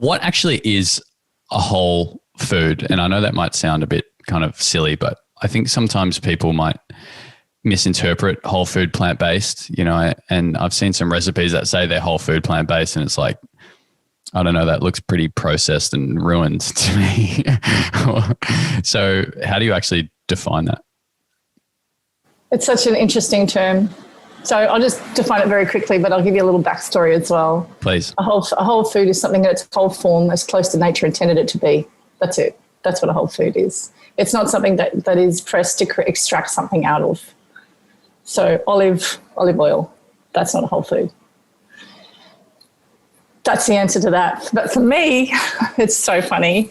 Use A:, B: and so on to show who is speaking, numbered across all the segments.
A: What actually is a whole food? And I know that might sound a bit kind of silly, but I think sometimes people might misinterpret whole food plant-based, and I've seen some recipes that say they're whole food plant-based, and it's like, I don't know, that looks pretty processed and ruined to me. So how do you actually define that?
B: It's such an interesting term. So I'll just define it very quickly, but I'll give you a little backstory as well.
A: Please.
B: A whole food is something in its whole form, as close to nature intended it to be. That's it. That's what a whole food is. It's not something that is pressed to extract something out of. So olive oil, that's not a whole food. That's the answer to that. But for me, it's so funny.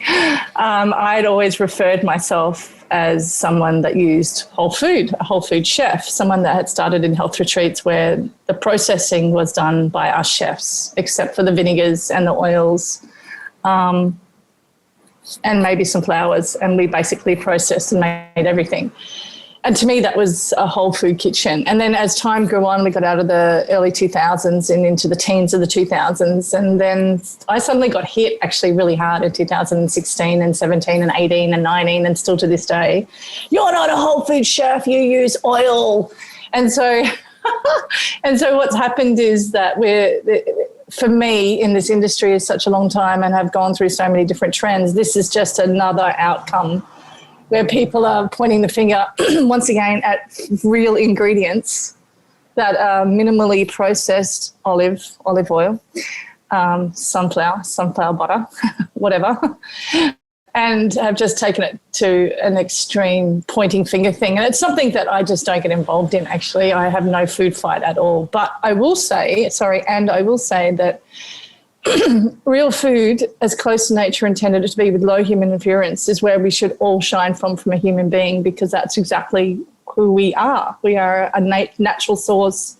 B: I'd always referred myself as someone that used whole food, a whole food chef, someone that had started in health retreats where the processing was done by us chefs, except for the vinegars and the oils, and maybe some flours. And we basically processed and made everything. And to me, that was a whole food kitchen. And then as time grew on, we got out of the early 2000s and into the teens of the 2000s. And then I suddenly got hit actually really hard in 2016 and 17 and 18 and 19 and still to this day. You're not a whole food chef, you use oil. And so, what's happened is that for me in this industry is such a long time and have gone through so many different trends, this is just another outcome where people are pointing the finger once again at real ingredients that are minimally processed olive oil, sunflower butter, whatever, and have just taken it to an extreme pointing finger thing. And it's something that I just don't get involved in, actually. I have no food fight at all. But I will say that real food, as close to nature intended it to be with low human interference, is where we should all shine from a human being, because that's exactly who we are. We are a natural source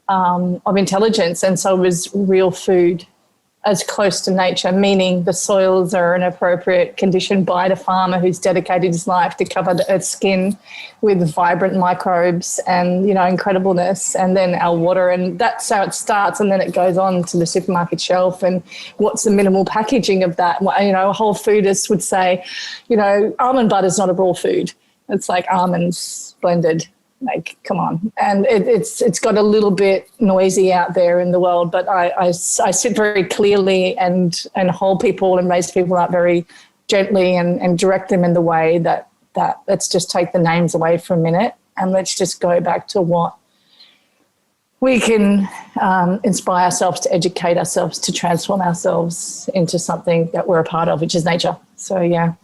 B: of intelligence, and so is real food as close to nature, meaning the soils are in appropriate condition by the farmer who's dedicated his life to cover the earth's skin with vibrant microbes and, incredibleness, and then our water. And that's how it starts, and then it goes on to the supermarket shelf. And what's the minimal packaging of that? A whole foodist would say, almond butter is not a raw food. It's like almonds blended. Like, come on. And it's got a little bit noisy out there in the world, but I sit very clearly and hold people and raise people up very gently and direct them in the way that let's just take the names away for a minute and let's just go back to what we can inspire ourselves, to educate ourselves, to transform ourselves into something that we're a part of, which is nature. So, yeah.